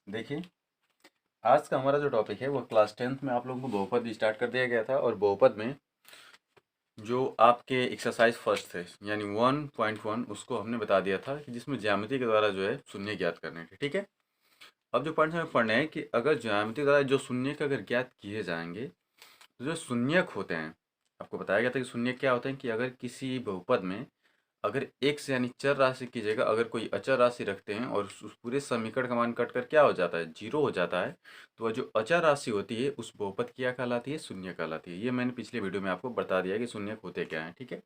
देखिए, आज का हमारा जो टॉपिक है वो क्लास 10th में आप लोगों को बहुपद स्टार्ट कर दिया गया था और बहुपद में जो आपके एक्सरसाइज फर्स्ट थे यानी 1.1 उसको हमने बता दिया था कि जिसमें ज्यामिति के द्वारा जो है शून्य ज्ञात करने थे। ठीक है, अब जो पॉइंट हमें पढ़ना है कि अगर ज्यामिति द्वारा जो शून्य का अगर ज्ञात किए जाएंगे तो जो शून्यक होते हैं, आपको बताया गया था कि शून्य क्या होते हैं कि अगर किसी बहुपद में अगर x यानी चर राशि की जगह अगर कोई अचर राशि रखते हैं और उस पूरे समीकरण का मान कट कर क्या हो जाता है, जीरो हो जाता है, तो वह जो अचर राशि होती है उस बहुपद क्या कहलाती है, शून्य कहलाती है। ये मैंने पिछले वीडियो में आपको बता दिया कि शून्य होते क्या हैं। ठीक है,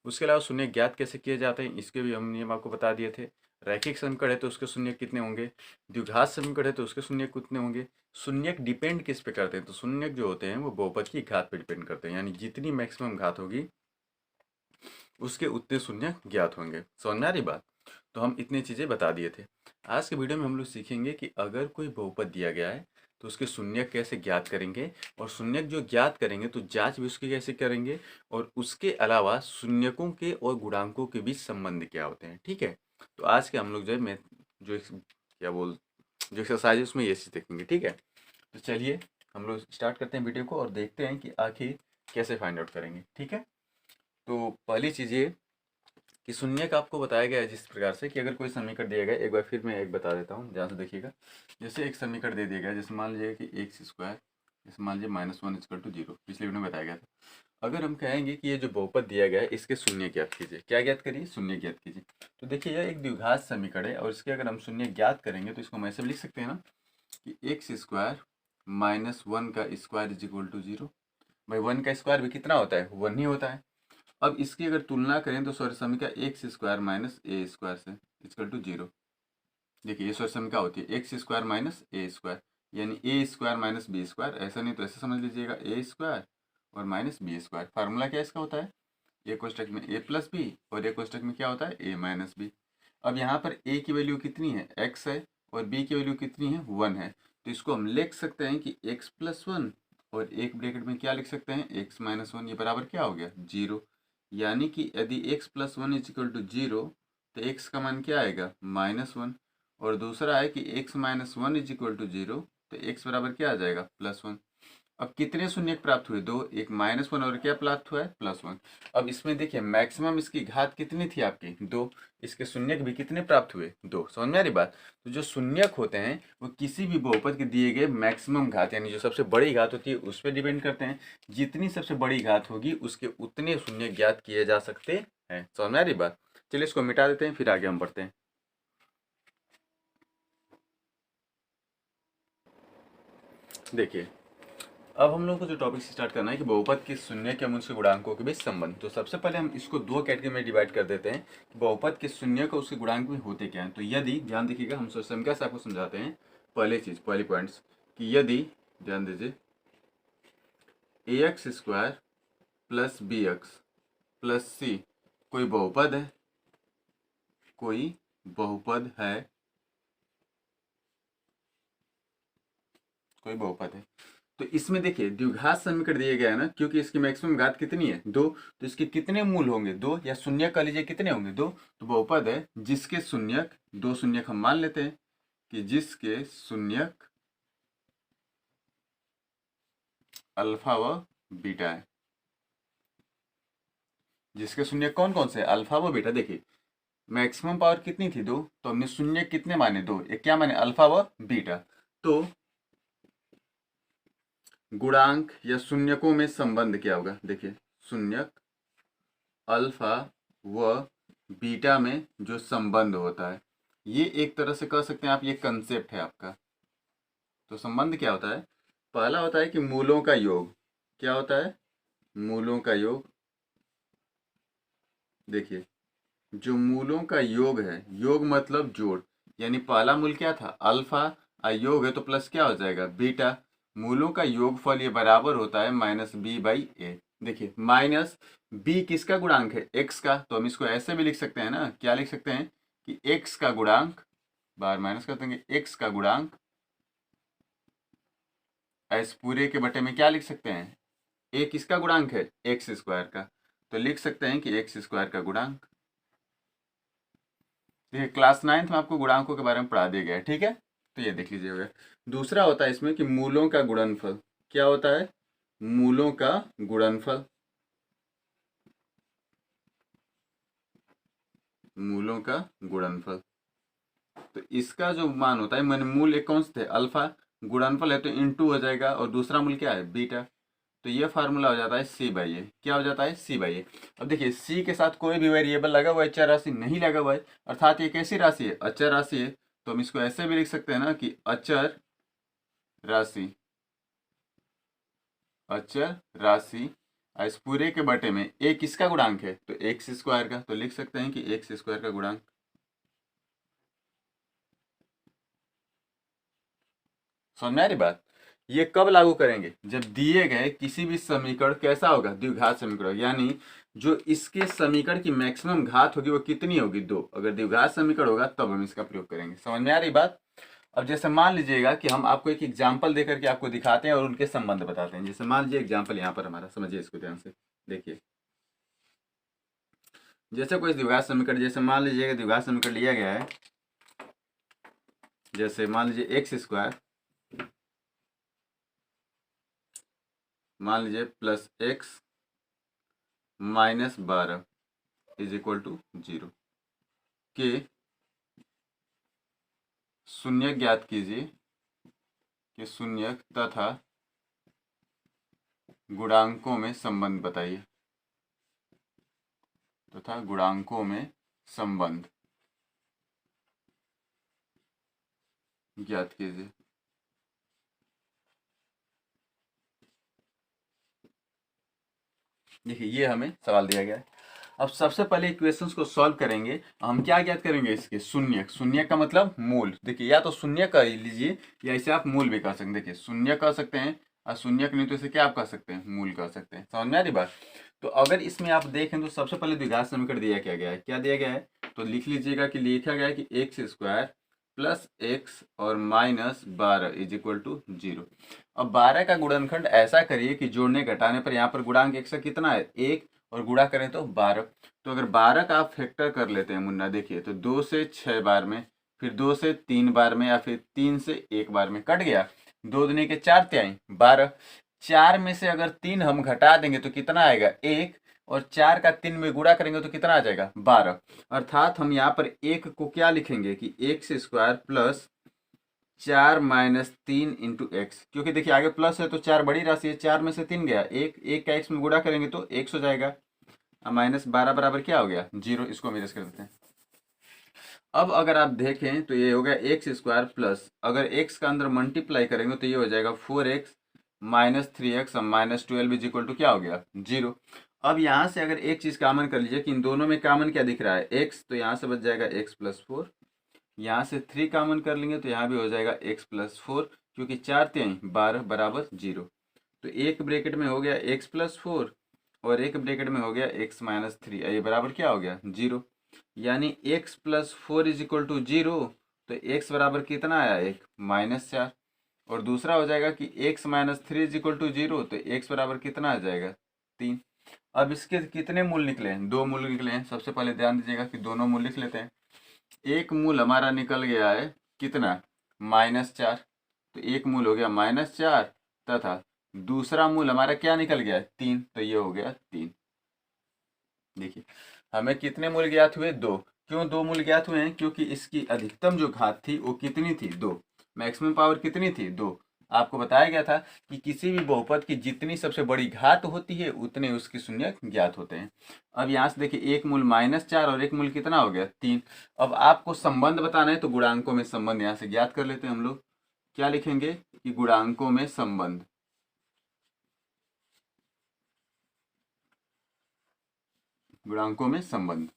उसके अलावा शून्य ज्ञात कैसे किए जाते हैं इसके भी हम नियम आपको बता दिए थे। रैखिक समीकरण है तो उसके शून्य कितने होंगे, द्विघात समीकरण है तो उसके शून्य कितने होंगे। शून्यक डिपेंड किस पे करते हैं, तो शून्यक जो होते हैं वो बहुपद की घात पे डिपेंड करते हैं, यानी जितनी मैक्सिमम घात होगी उसके उतने शून्य ज्ञात होंगे। समझ में आ रही बात? तो हम इतनी चीज़ें बता दिए थे। आज के वीडियो में हम लोग सीखेंगे कि अगर कोई बहुपद दिया गया है तो उसके शून्यक कैसे ज्ञात करेंगे, और शून्यक जो ज्ञात करेंगे तो जांच भी उसकी कैसे करेंगे, और उसके अलावा शून्यकों के और गुणांकों के बीच संबंध क्या होते हैं। ठीक है, तो आज के हम लोग जो है मैं जो क्या बोल जो एक्सरसाइज है उसमें ये चीज़ देखेंगे। ठीक है, तो चलिए हम लोग स्टार्ट करते हैं वीडियो को और देखते हैं कि आखिर कैसे फाइंड आउट करेंगे। ठीक है, तो पहली चीज़ ये कि शून्य का आपको बताया गया है जिस प्रकार से कि अगर कोई समीकरण दिया गया, एक बार फिर मैं एक बता देता हूँ, ध्यान से देखिएगा। जैसे एक समीकरण दे दिया गया, जैसे मान लीजिए कि एक्स स्क्वायर, जैसे मान लीजिए -1 = 0, पिछले वीडियो में बताया गया था। अगर हम कहेंगे कि ये जो बहुपद दिया गया है इसके शून्य ज्ञात कीजिए, क्या ज्ञात करिए, शून्य ज्ञात कीजिए। तो देखिए यह एक द्विघात समीकरण है और इसके अगर हम शून्य ज्ञात करेंगे तो इसको हम ऐसे भी लिख सकते हैं ना कि एक्स स्क्वायर -1 का स्क्वायर इज इक्वल टू 0। भाई 1 का स्क्वायर भी कितना होता है, 1 ही होता है। अब इसकी अगर तुलना करें तो सॉरी समीकरण एक्स स्क्वायर माइनस ए स्क्वायर से इक्वल टू 0। देखिए ये सॉरी समीकरण होती है एक्स स्क्वायर माइनस ए स्क्वायर, यानी ए स्क्वायर माइनस बी स्क्वायर। ऐसा नहीं तो ऐसे समझ लीजिएगा, ए स्क्वायर और माइनस बी स्क्वायर। फार्मूला क्या इसका होता है, ए कोष्टक में ए प्लस बी और ए कोष्टक में क्या होता है, ए माइनस बी। अब यहाँ पर ए की वैल्यू कितनी है, एक्स है, और बी की वैल्यू कितनी है, 1 है। तो इसको हम लिख सकते हैं कि एक्स प्लस 1 और एक ब्रैकेट में क्या लिख सकते हैं, एक्स माइनस 1, ये बराबर क्या हो गया, 0। यानी कि यदि X plus 1 is equal to 0 तो एक्स का मान क्या आएगा, -1। और दूसरा है कि X minus 1 is equal to 0 तो एक्स बराबर क्या आ जाएगा, +1। अब कितने शून्य प्राप्त हुए, दो, एक -1 और क्या प्राप्त हुआ है, +1। अब इसमें देखिए मैक्सिमम इसकी घात कितनी थी आपकी, 2, इसके शून्यक भी कितने प्राप्त हुए, 2। समझ में आ रही बात? तो जो शून्यक होते हैं वो किसी भी बहुपद के दिए गए मैक्सिमम घात यानी जो सबसे बड़ी घात होती है उस पर डिपेंड करते हैं। जितनी सबसे बड़ी घात होगी उसके उतने शून्य ज्ञात किए जा सकते हैं। समझ में आ रही बात? चलिए इसको मिटा देते हैं, फिर आगे हम बढ़ते हैं। देखिए अब हम लोग को जो टॉपिक स्टार्ट करना है कि बहुपद के शून्य के मुझसे गुणांकों के बीच संबंध। तो सबसे पहले हम इसको दो कैटेगरी में डिवाइड कर देते हैं कि बहुपद के शून्य को उसके गुणांक में होते क्या हैं। तो यदि ध्यान देखिएगा, हम समीकरण से आपको समझाते हैं। पहले चीज, पहली पॉइंट्स कि यदि ध्यान दीजिए ax square plus bx plus c कोई बहुपद है, कोई बहुपद है, कोई बहुपद है, तो इसमें देखिए द्विघात समीकरण दिए गया है ना, क्योंकि इसकी मैक्सिमम घात कितनी है, 2, तो इसके कितने मूल होंगे, 2, या शून्य कह लीजिए कितने होंगे, 2। तो बहुपद है जिसके शून्यक, दो शून्यक हम मान लेते हैं कि जिसके शून्यक अल्फा व बीटा है। जिसके शून्यक कौन कौन से, अल्फा व बीटा। देखिए मैक्सिमम पावर कितनी थी, 2, तो हमने शून्य कितने माने, 2, एक क्या माने, अल्फा व बीटा। तो गुणांक या शून्यकों में संबंध क्या होगा, देखिए शून्यक अल्फा व बीटा में जो संबंध होता है, ये एक तरह से कह सकते हैं आप, ये कंसेप्ट है आपका। तो संबंध क्या होता है, पहला होता है कि मूलों का योग, क्या होता है, मूलों का योग। देखिए जो मूलों का योग है, योग मतलब जोड़, यानी पहला मूल क्या था, अल्फा, योग है तो प्लस क्या हो जाएगा, बीटा। मूलों का योगफल ये बराबर होता है -b/a। देखिए माइनस b किसका गुणांक है, x का, तो हम इसको ऐसे भी लिख सकते हैं ना, क्या लिख सकते हैं कि x का गुणांक, बार माइनस कर देंगे, x का गुणांक इस पूरे के बटे में क्या लिख सकते हैं, a किसका गुणांक है, एक्स स्क्वायर का, तो लिख सकते हैं कि एक्स स्क्वायर का गुणांक। देखिए क्लास 9th में आपको गुणांकों के बारे में पढ़ा दिया गया है, ठीक है। तो ये देख लीजिएगा। दूसरा होता है इसमें कि मूलों का गुणनफल। क्या होता है? मूलों का गुणनफल। मूलों का गुणनफल। तो इसका जो मान होता है, मैंने मूल एक कौन से थे? अल्फा। गुणनफल है तो इनटू हो जाएगा, और दूसरा मूल क्या है? बीटा। तो ये फार्मूला हो जाता है सी बाई ए। क्या हो जाता है? सी बाई ए। अब देखिए, सी के साथ कोई भी वेरिएबल लगा हुआ है, चर राशि नहीं लगा हुआ है, अर्थात ये कैसी राशि है? अचर राशि है। तो हम इसको ऐसे भी लिख सकते हैं ना कि अचर राशि। अचर राशि इस पूरे के बटे में एक किसका गुणांक है? तो एक्स स्क्वायर का। तो लिख सकते हैं कि एक्स स्क्वायर का गुणांक। समझ में आ रही बात? ये कब लागू करेंगे? जब दिए गए किसी भी समीकरण कैसा होगा? द्विघात समीकरण, यानी जो इसके समीकरण की मैक्सिमम घात होगी वो कितनी होगी? 2। अगर द्विघात समीकरण होगा तब हम इसका प्रयोग करेंगे। समझ में आ रही बात? अब जैसे मान लीजिएगा कि हम आपको एक एग्जाम्पल देकर के आपको दिखाते हैं और उनके संबंध बताते हैं। जैसे मान लीजिए एग्जाम्पल यहाँ पर हमारा, समझिए इसको ध्यान से। देखिए, जैसे कोई द्विघात समीकरण, जैसे मान लीजिएगा द्विघात समीकरण लिया गया है, जैसे मान लीजिए एक्स स्क्वायर, मान लीजिए plus X minus 12 is equal to 0 के शून्यक ज्ञात कीजिए, कि शून्यक तथा गुणांकों में संबंध बताइए, तथा गुणांकों में संबंध ज्ञात कीजिए। देखिए, ये हमें सवाल दिया गया है। अब सबसे पहले इक्वेशंस को सॉल्व करेंगे। हम क्या ज्ञात करेंगे? इसके शून्यक। शून्यक का मतलब मूल। देखिए, या तो शून्य कर लीजिए या इसे आप मूल भी कह सकते हैं। देखिए, शून्य कह सकते हैं, और शून्यक नहीं तो इसे क्या आप कह सकते हैं? मूल कह सकते हैं। समझ में आ रही बात? तो अगर इसमें आप देखें तो सबसे पहले द्विघात समीकरण दिया क्या गया है? क्या दिया गया है? तो लिख लीजिएगा कि लिखा गया है कि एक्स स्क्वायर प्लस एक्स और माइनस 12 इज इक्वल टू 0। अब 12 का गुणनखंड ऐसा करिए कि जोड़ने घटाने पर यहाँ पर गुणांक एक से कितना है? 1, और गुणा करें तो 12। तो अगर 12 का आप फैक्टर कर लेते हैं मुन्ना, देखिए तो 2 से 6 बार में, फिर 2 से 3 बार में, या फिर 3 से 1 बार में, कट गया। 2 दूनी के 4 तिहाई 12। 4 में से अगर 3 हम घटा देंगे तो कितना आएगा? 1। और 4 का 3 में गुणा करेंगे तो कितना आ जाएगा? 12। अर्थात हम यहाँ पर 1 को क्या लिखेंगे कि x square plus 4 minus 3 into x, क्योंकि देखिए आगे प्लस है तो 4 बड़ी राशि है, 4 में से 3 गया, एक का एक्स में गुणा करेंगे तो एक्स हो जाएगा, माइनस 12 बराबर क्या हो गया? 0। इसको हम इरेज कर देते हैं। अब अगर आप देखें तो ये हो गया एक्स स्क्वायर प्लस, अगर एक्स का अंदर मल्टीप्लाई करेंगे तो ये हो जाएगा 4x minus 3x minus 12 is equal to क्या हो गया? 0। अब यहाँ से अगर एक चीज़ कॉमन कर लीजिए कि इन दोनों में कॉमन क्या दिख रहा है? x, तो यहाँ से बच जाएगा x प्लस 4। यहाँ से 3 कॉमन कर लेंगे तो यहाँ भी हो जाएगा x प्लस 4, क्योंकि 4 तिहाई 12 बराबर 0। तो एक ब्रैकेट में हो गया x प्लस 4, और एक ब्रैकेट में हो गया x माइनस 3, ये बराबर क्या हो गया? 0। यानी x plus 4 is equal to 0। तो x बराबर कितना आया? 1 माइनस 4। और दूसरा हो जाएगा कि x minus 3 is equal to 0, तो x बराबर कितना आ जाएगा? 3। अब इसके कितने मूल निकले हैं? 2 मूल निकले हैं। सबसे पहले ध्यान दीजिएगा कि दोनों मूल लिख लेते हैं। एक मूल हमारा निकल गया है कितना? -4। तो एक मूल हो गया -4, तथा दूसरा मूल हमारा क्या निकल गया है? 3। तो ये हो गया 3। देखिए, हमें कितने मूल ज्ञात हुए? 2। क्यों 2 मूल ज्ञात हुए हैं? क्योंकि इसकी अधिकतम जो घात थी वो कितनी थी? 2। मैक्सिमम पावर कितनी थी? 2। आपको बताया गया था कि किसी भी बहुपद की जितनी सबसे बड़ी घात होती है उतने उसके शून्य ज्ञात होते हैं। अब यहाँ से देखिए, एक मूल -4 और एक मूल कितना हो गया? 3। अब आपको संबंध बताना है तो गुणांकों में संबंध यहाँ से ज्ञात कर लेते हैं हम लोग। क्या लिखेंगे कि गुणांकों में संबंध। गुणांकों में संबंध।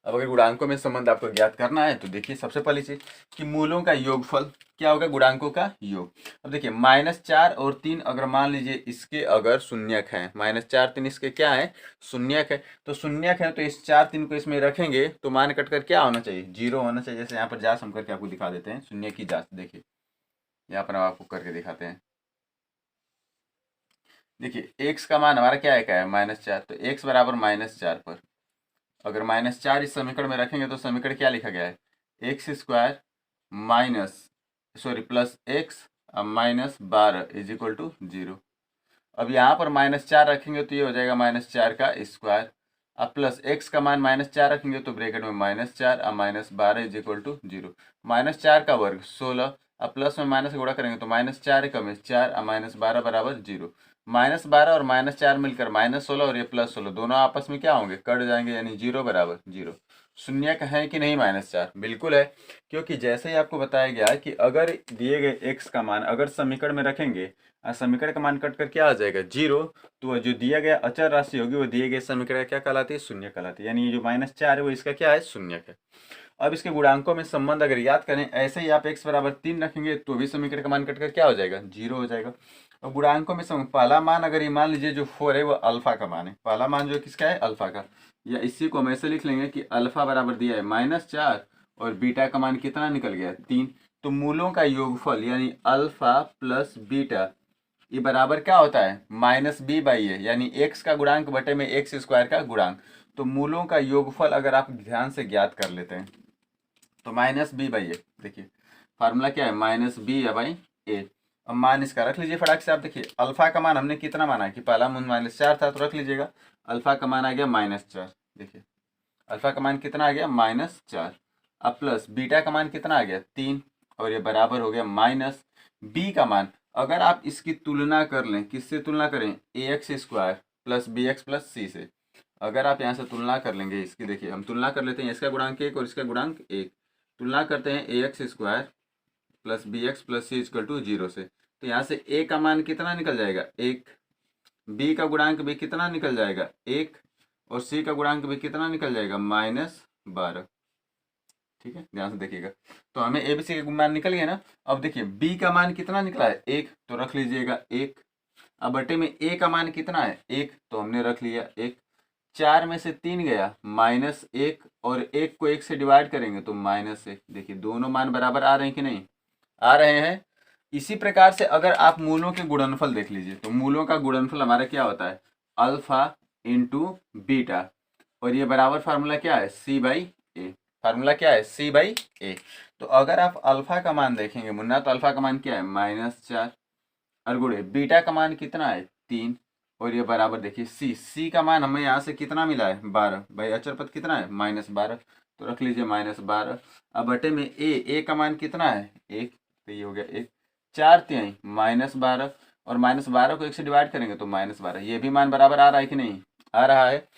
अब अगर गुणांकों में संबंध आपको ज्ञात करना है तो देखिए, सबसे पहली चीज कि मूलों का योगफल क्या होगा? गुणांकों का योग। अब देखिए, -4 और 3 अगर मान लीजिए इसके अगर शून्यक है, -4 3 इसके क्या है? शून्यक है। तो शून्यक है तो इस 4 3 को इसमें रखेंगे तो मान कटकर क्या होना चाहिए? 0 होना चाहिए। जैसे यहाँ पर जांच हम करके आपको दिखा देते हैं, शून्य की जांच। देखिए, यहाँ पर हम आपको करके दिखाते हैं। देखिए, x का मान हमारा क्या है? -4। तो x बराबर -4 पर अगर -4 इस समीकरण में रखेंगे तो समीकरण क्या लिखा गया है? X square plus X minus 12 is equal to 0। अब यहाँ पर -4 रखेंगे तो ये हो जाएगा -4 का स्क्वायर। अब प्लस एक्स का मान -4 रखेंगे तो ब्रैकेट में -4 अब -12 इज इक्वल टू 0। -4 का वर्ग 16। अब प्लस में माइनस गुणा करेंगे तो -4 कम है 4 अब -12 बराबर 0। -12 और -4 मिलकर -16 और ये +16 दोनों आपस में क्या होंगे, कट जाएंगे, यानी 0 बराबर 0। शून्य का है कि नहीं -4? बिल्कुल है, क्योंकि जैसे ही आपको बताया गया कि अगर दिए गए एक्स का मान अगर समीकरण में रखेंगे, समीकरण का मान कट कर क्या आ जाएगा 0, तो वह जो दिया गया अचर राशि होगी वो दिए गए समीकरण का क्या कहलाती है, शून्य कहलाती है। यानी ये जो -4 है वो इसका क्या है, शून्य है। अब इसके गुणांकों में संबंध अगर याद करें, ऐसे ही आप x बराबर 3 रखेंगे तो भी समीकरण का मान कटकर क्या हो जाएगा, 0 हो जाएगा। और गुणांकों में पहला मान अगर ये मान लीजिए जो 4 है वो अल्फा का मान है, पहला मान जो किसका है, अल्फा का, या इसी को हम ऐसे लिख लेंगे कि अल्फा बराबर दिया है -4 और बीटा का मान कितना निकल गया, 3। तो मूलों का योगफल यानी अल्फा प्लस बीटा ये बराबर क्या होता है, -b/a, यानी x का गुणांक बटे में x स्क्वायर का गुणांक। तो मूलों का योगफल अगर आप ध्यान से ज्ञात कर लेते हैं तो -b/a, देखिए फार्मूला क्या है, -b/a। अब मान इसका रख लीजिए फटाक से। आप देखिए अल्फा का मान हमने कितना माना है कि पहला मान -4 था, तो रख लीजिएगा अल्फा का मान आ गया -4। देखिए अल्फा का मान कितना आ गया, -4। अब प्लस बीटा का मान कितना आ गया, 3, और ये बराबर हो गया माइनस बी का मान। अगर आप इसकी तुलना कर लें, किससे तुलना करें, ax square plus bx plus c से। अगर आप यहाँ से तुलना कर लेंगे इसकी, देखिए हम तुलना कर लेते हैं, इसका गुणांक 1 और इसका गुणांक 1, तुलना करते हैं ax square plus bx plus c equal to 0 से। तो यहाँ से a का मान कितना निकल जाएगा, 1, b का गुणांक भी कितना निकल जाएगा, 1, और c का गुणांक भी कितना निकल जाएगा, -12। ठीक है, ध्यान से देखिएगा। तो हमें ए बी सी का मान निकल गया ना। अब देखिए बी का मान कितना निकला है, 1, तो रख लीजिएगा 1। अब बटे में ए का मान कितना है, 1, तो हमने रख लिया 1। 4 में से 3 गया -1, और 1 को 1 से डिवाइड करेंगे तो -1। देखिए दोनों मान बराबर आ रहे हैं कि नहीं, आ रहे हैं। इसी प्रकार से अगर आप मूलों के गुणनफल देख लीजिए तो मूलों का गुणनफल हमारा क्या होता है, अल्फा इंटू बीटा, और ये बराबर फार्मूला क्या है, c/a। फार्मूला क्या है, c/a। तो अगर आप अल्फा का मान देखेंगे मुन्ना, तो अल्फा का मान क्या है, -4, और गुणे बीटा का मान कितना है, 3, और ये बराबर देखिए c का मान हमें यहाँ से कितना मिला है, 12। भाई अचर पद कितना है, -12, तो रख लीजिए -12। अब बटे में a का मान कितना है, 1, तो ये हो गया 1। 4 -12, और -12 को 1 से डिवाइड करेंगे तो -12। ये भी मान बराबर आ रहा है कि नहीं, आ रहा है।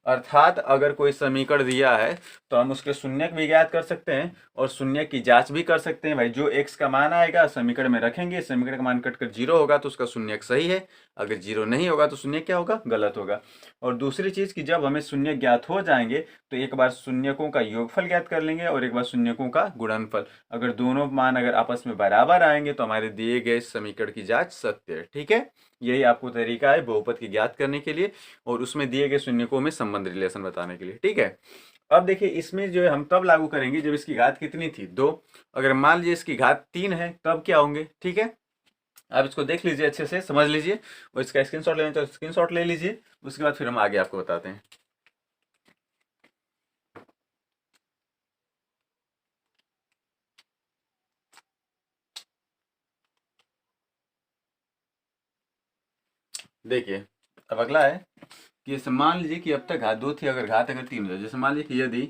अर्थात अगर कोई समीकरण दिया है तो हम उसके शून्यक भी ज्ञात कर सकते हैं और शून्य की जांच भी कर सकते हैं। भाई जो x का मान आएगा समीकरण में रखेंगे, समीकरण का मान कटकर 0 होगा तो उसका शून्यक सही है, अगर 0 नहीं होगा तो शून्य क्या होगा, गलत होगा। और दूसरी चीज कि जब हमें शून्य ज्ञात हो जाएंगे तो एक बार शून्यकों का योगफल ज्ञात कर लेंगे और एक बार शून्यकों का गुणनफल। अगर दोनों मान अगर आपस में बराबर आएंगे तो हमारे दिए गए समीकरण की जांच सत्य है। ठीक है, यही आपको तरीका है बहुपद की ज्ञात करने के लिए और उसमें दिए गए शून्यकों में संबंध रिलेशन बताने के लिए। ठीक है, अब देखिए इसमें जो है हम तब लागू करेंगे जब इसकी घात कितनी थी, 2। अगर मान लीजिए इसकी घात 3 है तब क्या होंगे। ठीक है, आप इसको देख लीजिए, अच्छे से समझ लीजिए, और इसका स्क्रीनशॉट लेना तो स्क्रीनशॉट ले लीजिए, उसके बाद फिर हम आगे आपको बताते हैं। देखिए अब अगला है कि जैसे मान लीजिए कि अब तक घात 2 थी, अगर घात अगर 3 हो जाए, जैसे मान लीजिए कि यदि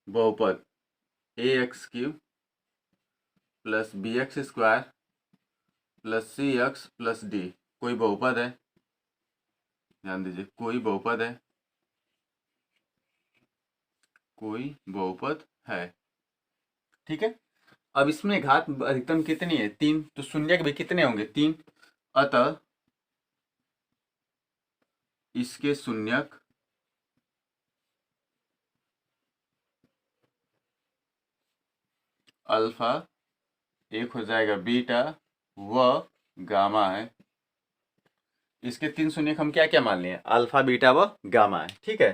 बहुपद ax³ plus bx square plus cx plus d कोई बहुपद है, ध्यान दीजिए कोई बहुपद है, कोई बहुपद है। ठीक है, अब इसमें घात अधिकतम कितनी है, 3, तो शून्यक भी कितने होंगे, 3। अतः इसके शून्यक अल्फा, एक हो जाएगा बीटा व गामा है। इसके 3 शून्यक हम क्या क्या मान लिए, अल्फा बीटा व गामा है। ठीक है,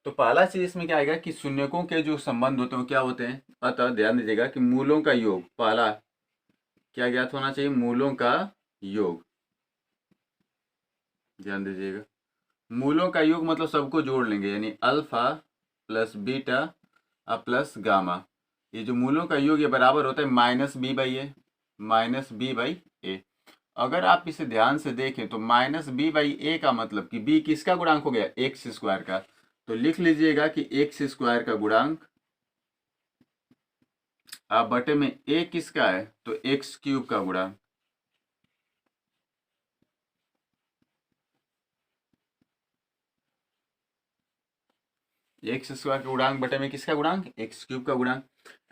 तो पहला चीज इसमें क्या आएगा कि शून्यकों के जो संबंध होते हैं वो क्या होते हैं। अतः ध्यान दीजिएगा कि मूलों का योग, पहला क्या ज्ञात होना चाहिए, मूलों का योग। ध्यान दीजिएगा मूलों का योग मतलब सबको जोड़ लेंगे, यानी alpha plus beta plus gamma. ये जो मूलों का योग ये बराबर होता है minus B by A, minus B by A. अगर आप इसे ध्यान से देखें तो माइनस बी बाई ए का मतलब कि बी किसका गुणांक हो गया, एक्स स्क्वायर का। तो लिख लीजिएगा कि एक्स स्क्वायर का गुणांक आप बटे में ए किसका है, तो एक्स क्यूब का गुणांक। एक्स स्क्वायर का गुणांक बटे में किसका गुणांक, एक्स क्यूब का गुणांक।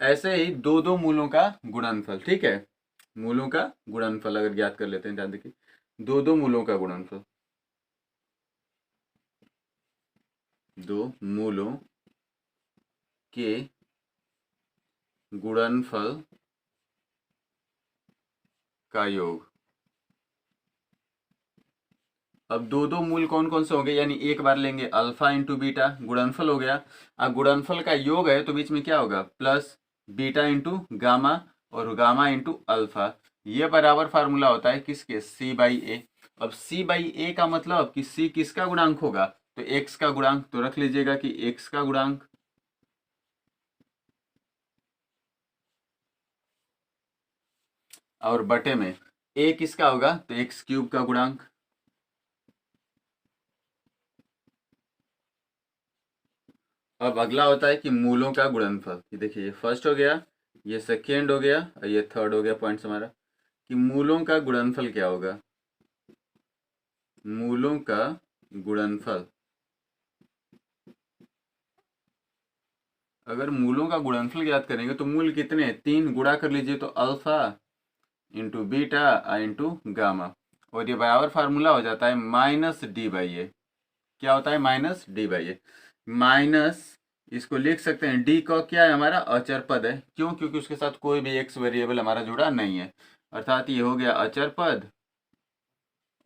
ऐसे ही दो दो मूलों का गुणनफल, ठीक है, मूलों का गुणनफल अगर ज्ञात कर लेते हैं, ध्यान देखिए, दो दो मूलों का गुणनफल, दो मूलों के गुणनफल का योग। अब दो दो मूल कौन कौन से होंगे, यानी एक बार लेंगे अल्फा इंटू बीटा, गुणनफल हो गया। अब गुणनफल का योग है तो बीच में क्या होगा, प्लस बीटा इंटू गामा और गामा इंटू अल्फा। ये बराबर फार्मूला होता है किसके, सी बाई ए। अब सी बाई ए का मतलब कि सी किसका गुणांक होगा, तो एक्स का गुणांक। तो रख लीजिएगा कि एक्स का गुणांक और बटे में ए किसका होगा, तो एक्स क्यूब का गुणांक। अब अगला होता है कि मूलों का गुणनफल। ये देखिए, ये फर्स्ट हो गया, ये सेकेंड हो गया और ये थर्ड हो गया पॉइंट्स हमारा, कि मूलों का गुणनफल क्या होगा, मूलों का गुणनफल। अगर मूलों का गुणनफल ज्ञात करेंगे तो मूल कितने हैं, तीन, गुणा कर लीजिए तो alpha into beta into gamma, और ये बराबर फार्मूला हो जाता है माइनस डी बाई ए। क्या होता है, minus D by A. Minus, इसको लिख सकते हैं, डी का क्या है, हमारा अचर पद है। क्यों, क्योंकि उसके साथ कोई भी एक्स वेरिएबल हमारा जुड़ा नहीं है, अर्थात ये हो गया अचर पद।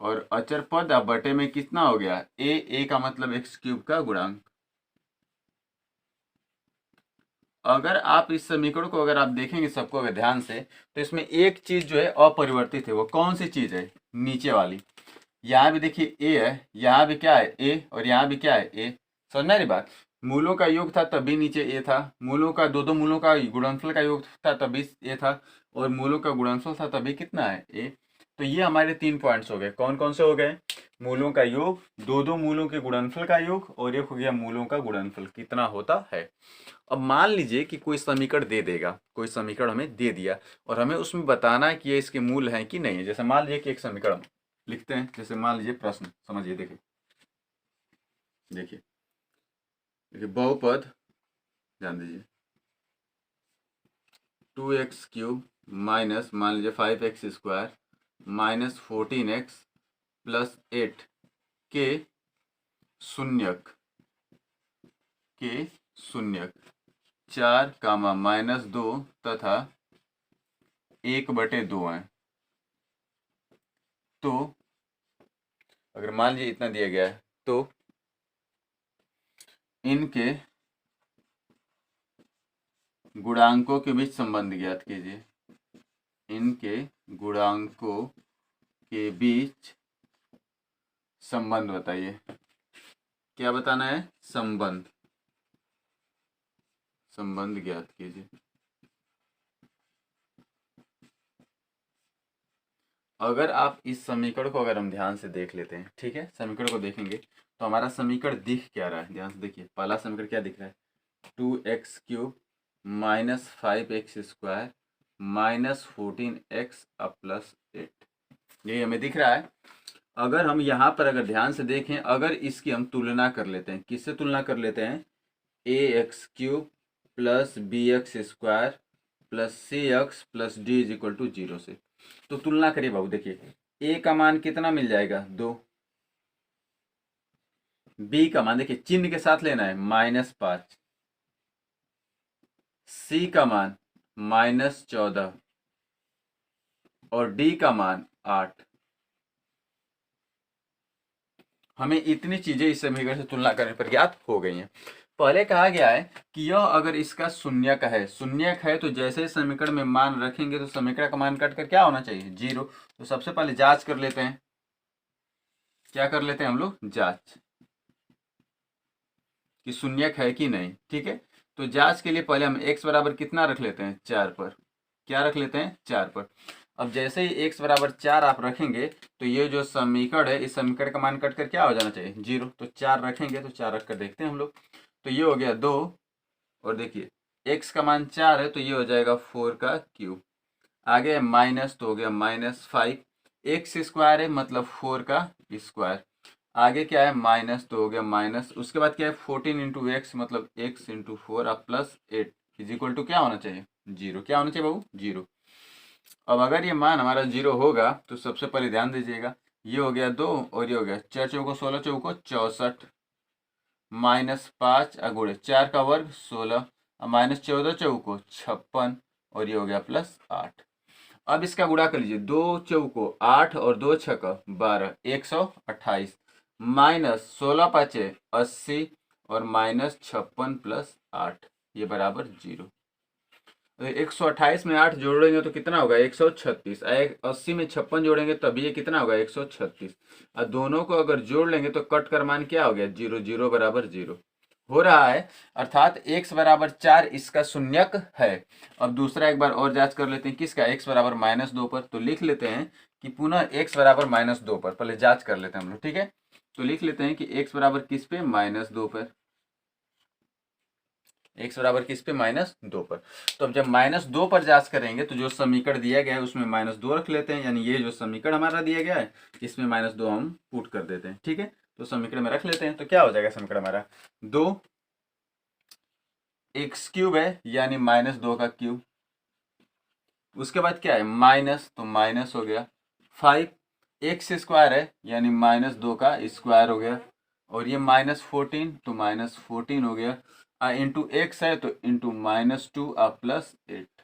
और अचर पद अब बटे में कितना हो गया, ए का मतलब एक्स क्यूब का गुणांक। अगर आप इस समीकरण को अगर आप देखेंगे सबको अगर ध्यान से, तो इसमें एक चीज जो है अपरिवर्तित है, वो कौन सी चीज है, नीचे वाली। यहाँ भी देखिए ए है, यहाँ भी क्या है ए, और यहाँ भी क्या है ए। समझ में आ रही बात, मूलों का योग था तभी नीचे ए था, मूलों का दो दो मूलों का गुणनफल का योग था तभी ए था, और मूलों का गुणनफल था तभी कितना है ए। तो ये हमारे तीन पॉइंट्स हो गए, कौन कौन से हो गए, मूलों का योग, दो दो मूलों के गुणनफल का योग, और एक हो गया मूलों का गुणनफल कितना होता है। अब मान लीजिए कि कोई समीकरण दे देगा, कोई समीकरण हमें दे दिया और हमें उसमें बताना है कि ये इसके मूल हैं कि नहीं है। जैसे मान लीजिए कि एक समीकरण लिखते हैं, जैसे मान लीजिए प्रश्न समझिए, देखिए देखिए देखिए बहुपद, ध्यान दीजिए, 2x³ माइनस मान लीजिए 5x² माइनस 14x प्लस 8 के शून्यक, के शून्यक 4 कामा माइनस 2 तथा 1/2 है। तो अगर मान लीजिए इतना दिया गया है तो इनके गुणांकों के बीच संबंध ज्ञात कीजिए, इनके गुणांकों के बीच संबंध बताइए। क्या बताना है, संबंध, संबंध ज्ञात कीजिए। अगर आप इस समीकरण को अगर हम ध्यान से देख लेते हैं, ठीक है, समीकरण को देखेंगे तो हमारा समीकरण दिख क्या रहा है, ध्यान से देखिए, पहला समीकरण क्या दिख रहा है, 2x³ minus 5x² minus 14x अब प्लस 8, यही हमें दिख रहा है। अगर हम यहाँ पर अगर ध्यान से देखें, अगर इसकी हम तुलना कर लेते हैं, किससे तुलना कर लेते हैं, ax³ plus bx² plus cx plus d is equal to 0 से, तो तुलना करिए बाबू, देखिए a का मान कितना मिल जाएगा 2, b का मान देखिए चिन्ह के साथ लेना है -5, c का मान -14 और d का मान 8। हमें इतनी चीजें इस समीकरण से तुलना करने पर ज्ञात हो गई हैं। पहले कहा गया है कि यह अगर इसका शून्यक है, शून्यक है तो जैसे समीकरण में मान रखेंगे तो समीकरण का मान कट कर क्या होना चाहिए, 0। तो सबसे पहले जांच कर लेते हैं, क्या कर लेते हैं हम लोग, जांच कि शून्यक है कि नहीं, ठीक है। तो जांच के लिए पहले हम x बराबर कितना रख लेते हैं, 4 पर। क्या रख लेते हैं, 4 पर। अब जैसे ही x बराबर 4 आप रखेंगे तो ये जो समीकरण है, इस समीकरण का मान कट कर क्या हो जाना चाहिए, 0। तो 4 रखेंगे, तो 4 रख कर देखते हैं हम लोग। तो ये हो गया 2, और देखिए x का मान 4 है तो ये हो जाएगा 4 का क्यूब। आगे माइनस, तो हो गया -5। एक्स स्क्वायर है मतलब 4 का स्क्वायर। आगे क्या है, माइनस, तो हो गया माइनस। उसके बाद क्या है, 14 इंटू एक्स मतलब x इंटू 4 अब +8 इज इक्वल टू क्या होना चाहिए, 0। क्या होना चाहिए बाबू, 0। अब अगर ये मान हमारा 0 होगा तो सबसे पहले ध्यान दीजिएगा, ये हो गया 2 और ये हो गया 4 चौको 16 चौको 64, -5 गुणे 4 का वर्ग 16, -14 चौको 56, और ये हो गया +8। अब इसका गुणा कर लीजिए, 2 चौको 8 और 2 छक्का 12, 128, -16 पाँचे 80, और -56 + 8, ये बराबर 0। 128 में 8 जोड़ेंगे तो कितना होगा, 136। 80 में 56 जोड़ेंगे तब ये कितना होगा, 136। और दोनों को अगर जोड़ लेंगे तो कट कर मान क्या हो गया, 0, 0 बराबर 0 हो रहा है। अर्थात x बराबर 4 इसका शून्यक है। अब दूसरा एक बार और जांच कर लेते हैं, किसका, x बराबर -2 पर। तो लिख लेते हैं कि पुनः x बराबर -2 पर, पहले जांच कर लेते हैं हम लोग, ठीक है। तो लिख लेते हैं कि x बराबर किस पे, -2 पर। x बराबर किस पे, -2 पर। तो अब जब -2 पर जांच करेंगे तो जो समीकरण दिया गया है उसमें -2 रख लेते हैं, यानी ये जो समीकरण हमारा दिया गया है इसमें -2 हम पुट कर देते हैं, ठीक है। तो समीकरण में रख लेते हैं, तो क्या हो जाएगा समीकरण हमारा, 2 एक्स क्यूब है यानी -2 का क्यूब। उसके बाद क्या है, माइनस, तो माइनस हो गया 5 एक्स स्क्वायर है यानी -2 का स्क्वायर हो गया, और ये -14 तो -14 हो गया, इंटू एक्स है तो इंटू -2 +8।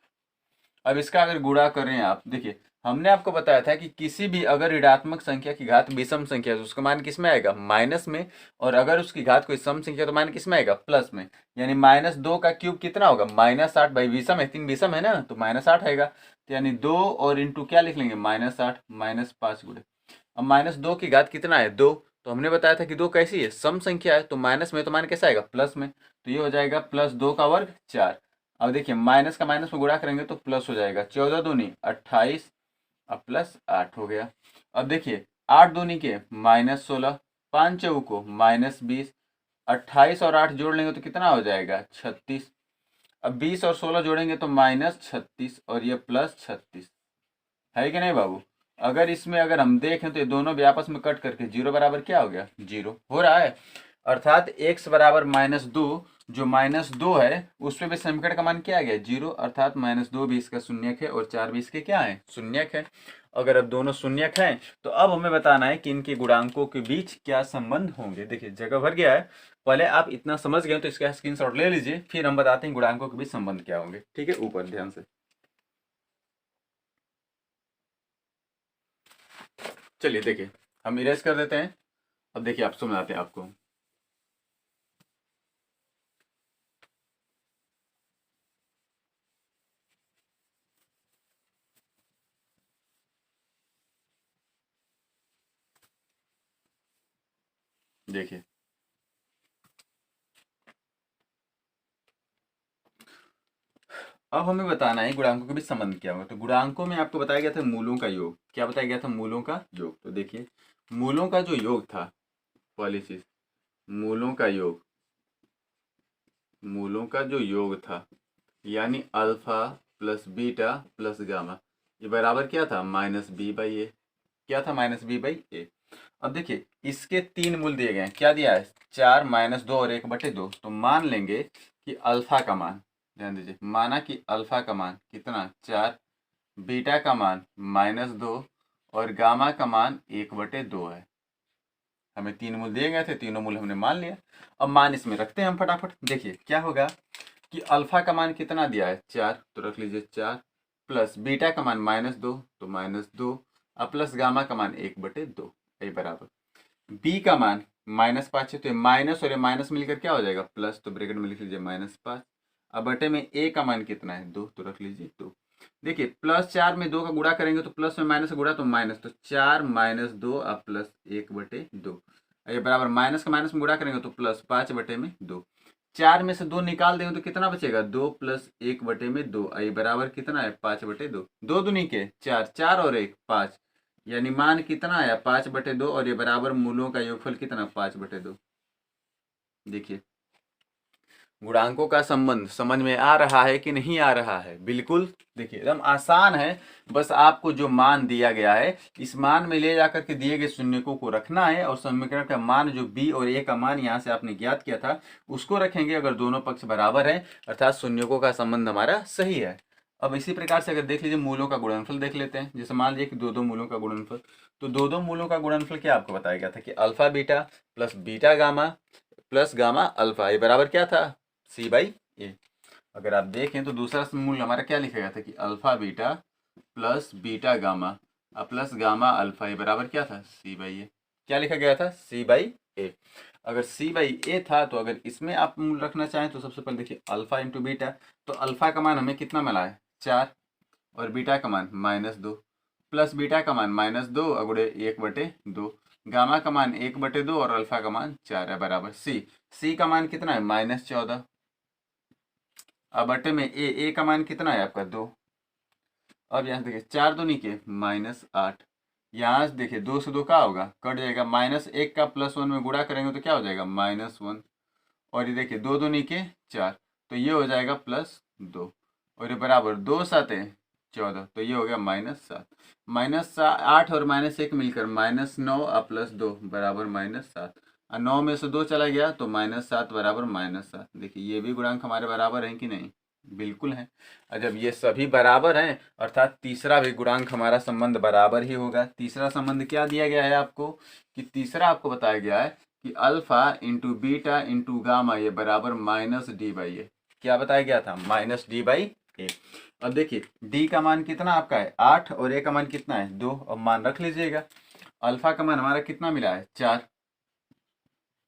अब इसका अगर गुणा करें आप, देखिए हमने आपको बताया था कि किसी भी अगर ऋणात्मक संख्या की घात विषम संख्या है तो उसका मान किस में आएगा, माइनस में, और अगर उसकी घात कोई सम संख्या तो मान किस में आएगा, प्लस में। यानी -2 का क्यूब कितना होगा, -8। भाई विषम है, 3 विषम है ना, तो -8 आएगा। तो यानी 2 और इंटू क्या लिख लेंगे, -8, -5 गुणे। अब -2 की घात कितना है, 2। तो हमने बताया था कि 2 कैसी है, सम संख्या है, तो माइनस में तो मान कैसा आएगा, प्लस में। तो ये हो जाएगा +2 का वर्ग 4। अब देखिए माइनस का माइनस में गुणा करेंगे तो प्लस हो जाएगा, 14 दूनी 28 अब +8 हो गया। अब देखिए 8 दूनी के -16, 5 चौको -20, 28 और 8 जोड़ लेंगे तो कितना हो जाएगा, 36। अब 20 और 16 जोड़ेंगे तो -36, और ये +36 है कि नहीं बाबू। अगर इसमें अगर हम देखें तो ये दोनों भी आपस में कट करके 0 बराबर क्या हो गया, 0 हो रहा है। अर्थात x बराबर -2, जो -2 है उस पे भी समीकरण का मान क्या आ गया, 0। अर्थात -2 भी इसका शून्यक है और 4 भी इसके क्या है, शून्यक है। अगर अब दोनों शून्यक हैं तो अब हमें बताना है कि इनके गुणांकों के बीच क्या संबंध होंगे। देखिए जगह भर गया है, पहले आप इतना समझ गए तो इसका स्क्रीनशॉट ले लीजिए, फिर हम बताते हैं गुणांकों के बीच संबंध क्या होंगे, ठीक है। ऊपर ध्यान से चलिए, देखिए हम इरेज कर देते हैं। अब देखिए आप समझाते हैं आपको। देखिए अब हमें बताना है गुणांकों के बीच संबंध क्या होगा। तो गुणांकों में आपको बताया गया था मूलों का योग। क्या बताया गया था, मूलों का योग। तो देखिए मूलों का जो योग था, पहली चीज मूलों का योग, मूलों का जो योग था यानी alpha plus beta plus gamma, ये बराबर क्या था, -b/a। क्या था, -b/a। अब देखिए इसके 3 मूल दिए गए हैं, क्या दिया है, 4 -2 और 1/2। तो मान लेंगे कि अल्फा का मान, ध्यान दीजिए, माना कि अल्फा का मान कितना, 4, बीटा का मान -2 और गामा का मान 1/2 है। हमें 3 मूल दिए गए थे, तीनों मूल हमने मान लिया। अब मान इसमें रखते हैं हम फटाफट। देखिए क्या होगा कि अल्फा का मान कितना दिया है, 4, तो रख लीजिए 4, प्लस बीटा का मान -2 तो -2, अब प्लस गामा का मान 1/2, ये बराबर बी का मान -5 है, तो ये माइनस और ये माइनस मिलकर क्या हो जाएगा, प्लस। तो ब्रैकेट में लिख लीजिए -5। अब बटे में ए का मान कितना है, 2, तो रख लीजिए 2। देखिए +4 में 2 का गुणा करेंगे तो प्लस में माइनस का गुणा तो माइनस, तो 4 -2 अब प्लस 1/2, ये बराबर माइनस का माइनस में गुणा करेंगे तो +5/2। 4 में से 2 निकाल देंगे तो कितना बचेगा, 2 प्लस 1/2, आई बराबर कितना है, 5/2। 2 दूनी के 4, 4 और 1 5, यानी मान कितना आया, 5/2, और ये बराबर मूलों का योगफल कितना, 5/2। देखिए गुणांकों का संबंध समझ में आ रहा है कि नहीं आ रहा है, बिल्कुल देखिए एकदम आसान है। बस आपको जो मान दिया गया है इस मान में ले जाकर के दिए गए शून्यकों को रखना है, और समीकरण का मान जो b और a का मान यहाँ से आपने ज्ञात किया था उसको रखेंगे। अगर दोनों पक्ष बराबर है अर्थात शून्यकों का संबंध हमारा सही है। अब इसी प्रकार से अगर देख लीजिए मूलों का गुणनफल देख लेते हैं। जैसे मान लीजिए कि दो मूलों का गुणनफल, तो दो मूलों का गुणनफल क्या आपको बताया गया था कि alpha beta plus beta gamma plus gamma alpha, ये बराबर क्या था, C/A। अगर आप देखें तो दूसरा मूल हमारा क्या लिखा गया था कि alpha beta plus beta gamma plus gamma alpha, ये बराबर क्या था, C/A। क्या लिखा गया था, C/A। अगर C/A था तो अगर इसमें आप मूल रखना चाहें तो सबसे पहले देखिए अल्फा इंटू बीटा, तो अल्फा का मान हमें कितना मिला है, 4, और बीटा का मान -2, प्लस बीटा का मान -2 अगुड़े 1/2, गामा का मान 1/2 और अल्फा का मान 4 है बराबर सी का मान कितना है, -14। अब बटे में ए का मान कितना है आपका, 2। अब यहाँ देखिए 4 दूनी के -8, यहाँ से देखिए 2 से 2 क्या होगा, कट जाएगा, -1 का +1 में गुणा करेंगे तो क्या हो जाएगा, -1, और ये देखिए 2 दूनी के 4, तो ये हो जाएगा +2, और ये बराबर 2 7 14, तो ये हो गया -7। -8 और -1 मिलकर -9 और +2 बराबर -7, और 9 में से 2 चला गया तो -7 बराबर -7। देखिए ये भी गुणांक हमारे बराबर हैं कि नहीं, बिल्कुल है। और जब ये सभी बराबर हैं अर्थात तीसरा भी गुणांक हमारा संबंध बराबर ही होगा। तीसरा संबंध क्या दिया गया है आपको, कि तीसरा आपको बताया गया है कि alpha into beta into gamma ये बराबर -D/A। क्या बताया गया था, -D/A। अब देखिए डी का मान कितना आपका है, 8, और ए का मान कितना है, 2। अब मान रख लीजिएगा। अल्फा का मान हमारा कितना मिला है, 4,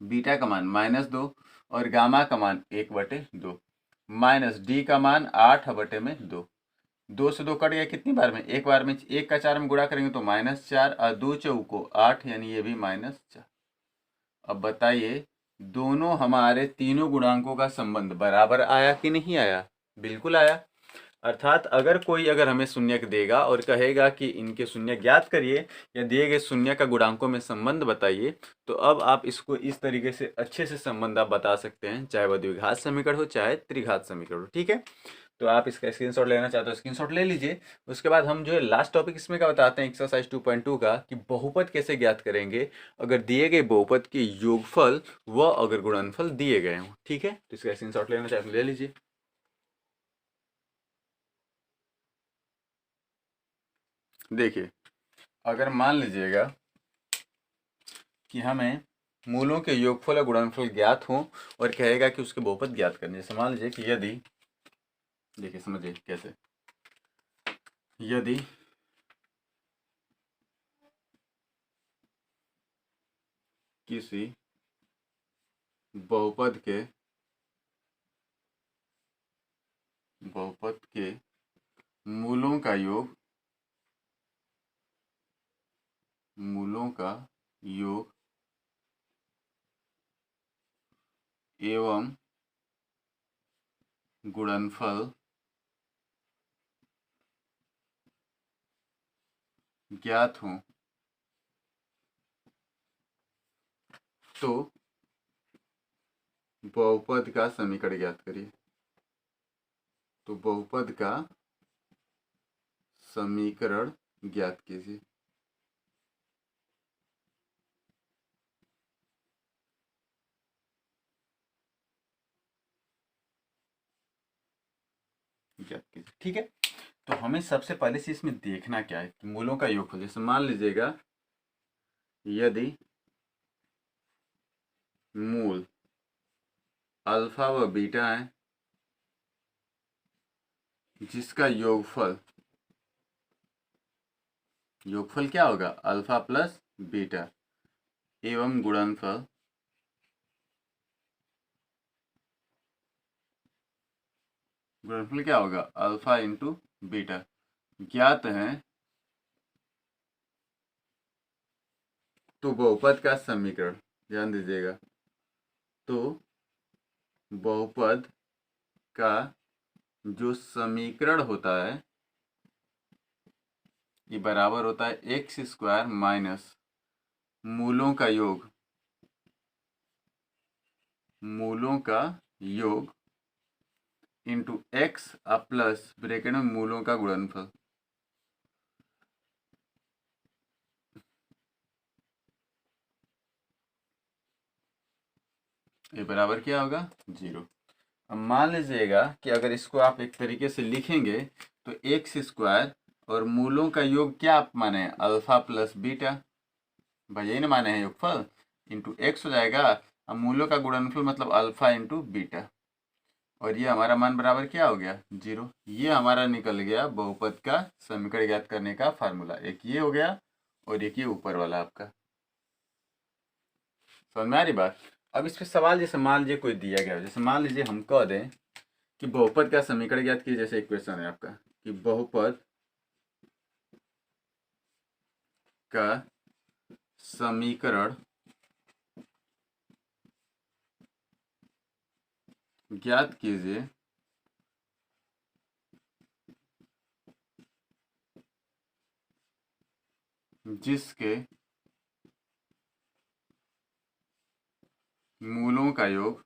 बीटा का मान -2 और गामा का मान 1/2, माइनस डी का मान 8/2। 2 से 2 कट गया कितनी बार में, एक बार में। 1 का 4 में गुणा करेंगे तो -4 और 2 चौको 8, यानी ये भी -4। अब बताइए दोनों हमारे तीनों गुणांकों का संबंध बराबर आया कि नहीं आया, बिल्कुल आया। अर्थात अगर हमें शून्यक देगा और कहेगा कि इनके शून्य ज्ञात करिए या दिए गए शून्य का गुणांकों में संबंध बताइए, तो अब आप इसको इस तरीके से अच्छे से संबंध आप बता सकते हैं, चाहे वह द्विघात समीकरण हो चाहे त्रिघात समीकरण हो, ठीक है। तो आप इसका स्क्रीनशॉट लेना चाहते हो स्क्रीनशॉट ले लीजिए। उसके बाद हम जो है लास्ट टॉपिक इसमें का बताते हैं एक्सरसाइज 2.2 का, कि बहुपद कैसे ज्ञात करेंगे अगर दिए गए बहुपद के योगफल व अगर गुणनफल दिए गए हों, ठीक है। तो इसका स्क्रीनशॉट लेना चाहते हैं ले लीजिए। देखिए अगर मान लीजिएगा कि हमें मूलों के योगफल और गुणनफल ज्ञात हो और कहेगा कि उसके बहुपद ज्ञात करने, जैसे मान लीजिए कि यदि, देखिए समझिए कैसे, यदि किसी बहुपद के मूलों का योग एवं गुणनफल ज्ञात हो तो बहुपद का समीकरण ज्ञात करिए। तो बहुपद का समीकरण ज्ञात कीजिए। ज्ञात कीजिए, ठीक है। तो हमें सबसे पहले से इसमें देखना क्या है कि मूलों का योगफल, जैसे मान लीजिएगा यदि मूल अल्फा व बीटा है जिसका योगफल क्या होगा, अल्फा प्लस बीटा, एवं गुणनफल क्या होगा, अल्फा इंटू बीटा, ज्ञात है तो बहुपद का समीकरण, ध्यान दीजिएगा, तो बहुपद का जो समीकरण होता है ये बराबर होता है एक्स स्क्वायर माइनस मूलों का योग, मूलों का योग इंटू एक्स प्लस ब्रैकेट में मूलों का गुणनफल। ये बराबर क्या होगा 0। अब मान लीजिएगा कि अगर इसको आप एक तरीके से लिखेंगे तो एक्स स्क्वायर और मूलों का योग क्या आप माने अल्फा प्लस बीटा, भाई यही ना माने हैं योगफल, इंटू एक्स हो जाएगा। अब मूलों का गुणनफल मतलब अल्फा इंटू बीटा, और ये हमारा मान बराबर क्या हो गया 0। ये हमारा निकल गया बहुपद का समीकरण ज्ञात करने का फार्मूला। एक ये हो गया और एक ये ऊपर वाला आपका। समझ में आ रही बात। अब इस पे सवाल जैसे मान लीजिए कोई दिया गया, जैसे मान लीजिए हम कह दें कि बहुपद का समीकरण ज्ञात कीजिए, जैसे इक्वेशन है आपका कि बहुपद का समीकरण ज्ञात कीजिए जिसके मूलों का योग,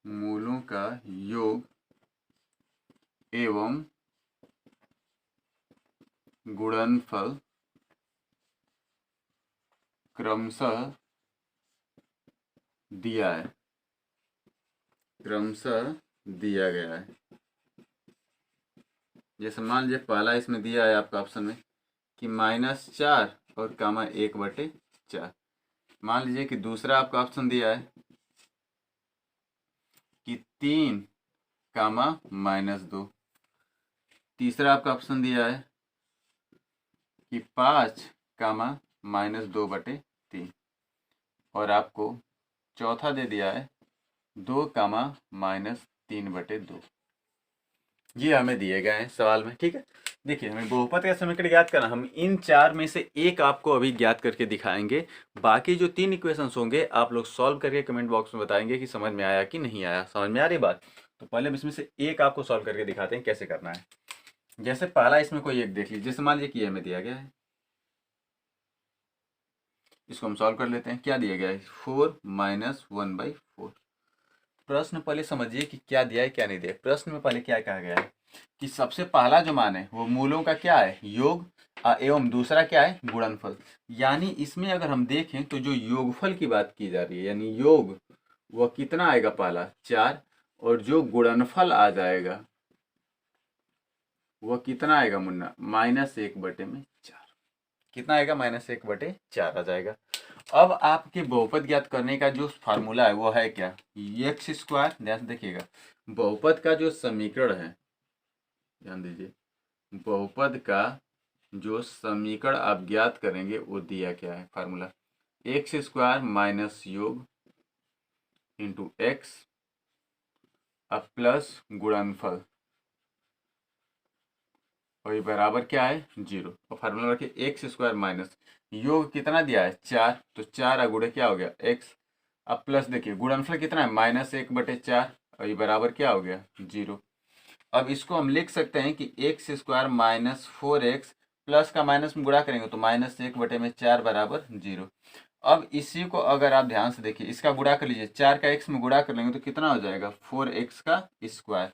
मूलों का योग एवं गुणनफल क्रमशः दिया है, क्रमशः दिया गया है। जैसे मान लीजिए पहला इसमें दिया है आपका ऑप्शन में कि -4 और कामा 1/4। मान लीजिए कि दूसरा आपका ऑप्शन दिया है कि 3 कामा -2। तीसरा आपका ऑप्शन दिया है कि 5 कामा -2/3। और आपको चौथा दे दिया है 2 कामा -3/2। ये हमें दिए गए हैं सवाल में, ठीक है। देखिए हमें बहुपद का समीकरण ज्ञात करना, हम इन चार में से एक आपको अभी ज्ञात करके दिखाएंगे। बाकी जो 3 इक्वेशंस होंगे आप लोग सॉल्व करके कमेंट बॉक्स में बताएंगे कि समझ में आया कि नहीं आया। समझ में आ रही बात। तो पहले हम इसमें से एक आपको सॉल्व करके दिखाते हैं कैसे करना है। जैसे पहला इसमें कोई एक देख लीजिए, जैसे मान लीजिए कि ये हमें दिया गया है, इसको हम सॉल्व कर लेते हैं। क्या दिया गया है 4 - 1/4। प्रश्न पहले समझिए कि क्या दिया है क्या नहीं दिया। प्रश्न में पहले क्या कहा गया है कि सबसे पहला जो मान है वो मूलों का क्या है योग एवं दूसरा क्या है गुणनफल। यानी इसमें अगर हम देखें तो जो योगफल की बात की जा रही है यानी योग वह कितना आएगा पहला 4, और जो गुणनफल आ जाएगा वह कितना आएगा मुन्ना -1/4। कितना आएगा -1/4 आ जाएगा। अब आपके बहुपद ज्ञात करने का जो फार्मूला है वो है क्या एक्स स्क्वायर। ध्यान से देखिएगा बहुपद का जो समीकरण है, ध्यान दीजिए बहुपद का जो समीकरण आप ज्ञात करेंगे वो दिया क्या है फार्मूला एक्स स्क्वायर माइनस योग इंटू एक्स अब प्लस गुणनफल, और ये बराबर क्या है 0। और फार्मूला रखिए एक्स स्क्वायर माइनस योग कितना दिया है 4, तो 4 गुणे क्या हो गया एक्स। अब प्लस देखिए गुणनफल कितना है -1/4, और ये बराबर क्या हो गया 0। अब इसको हम लिख सकते हैं कि एक्स स्क्वायर -4x प्लस का माइनस में गुणा करेंगे तो -1/4 बराबर 0। अब इसी को अगर आप ध्यान से देखिए इसका गुणा कर लीजिए, 4 का x में गुणा कर लेंगे तो कितना हो जाएगा 4x का स्क्वायर।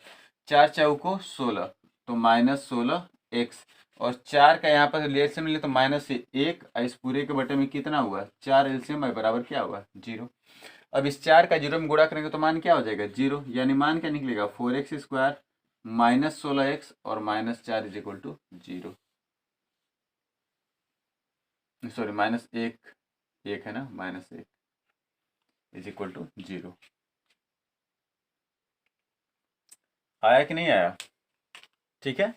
4 चौको 16 तो -16x, और 4 का यहाँ पर एलसीएम ले तो -1, इस पूरे के बटे में कितना हुआ 4 एलसीएम बराबर क्या हुआ 0। अब इस 4 का 0 में गुणा करेंगे तो मान क्या हो जाएगा 0, यानी मान क्या निकलेगा 4x स्क्वायर -16x और -4 इज इक्वल टू 0। सॉरी -1 है ना, -1 इज इक्वल टू 0। आया कि नहीं आया, ठीक है।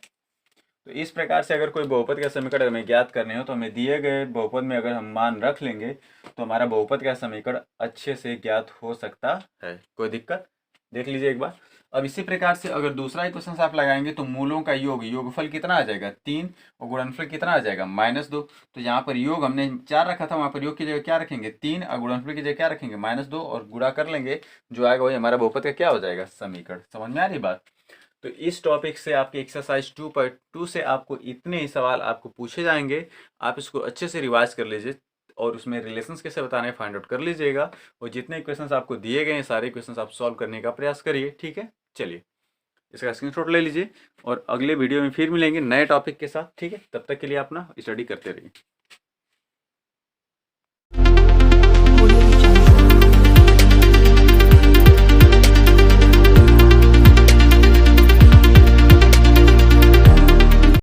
तो इस प्रकार से अगर कोई बहुपद का समीकरण हमें ज्ञात करने हो तो हमें दिए गए बहुपद में अगर हम मान रख लेंगे तो हमारा बहुपद का समीकरण अच्छे से ज्ञात हो सकता है। कोई दिक्कत, देख लीजिए एक बार। अब इसी प्रकार से अगर दूसरा इक्वेशन आप लगाएंगे तो मूलों का योग, योगफल कितना आ जाएगा 3 और गुणनफल कितना आ जाएगा -2। तो यहाँ पर योग हमने 4 रखा था, वहाँ पर योग की जगह क्या रखेंगे 3 और गुणनफल की जगह क्या रखेंगे -2 और गुणा कर लेंगे, जो आएगा वही हमारा बहुपद का क्या हो जाएगा समीकरण। समझ में आ रही बात। तो इस टॉपिक से आपके एक्सरसाइज 2.2 से आपको इतने ही सवाल आपको पूछे जाएंगे, आप इसको अच्छे से रिवाइज कर लीजिए और उसमें रिलेशंस कैसे बताने फाइंड आउट कर लीजिएगा, और जितने क्वेश्चंस आपको दिए गए हैं सारे क्वेश्चंस आप सॉल्व करने का प्रयास करिए। ठीक है, चलिए इसका स्क्रीनशॉट ले लीजिए और अगले वीडियो में फिर मिलेंगे नए टॉपिक के साथ। ठीक है, तब तक के लिए अपना स्टडी करते रहिए।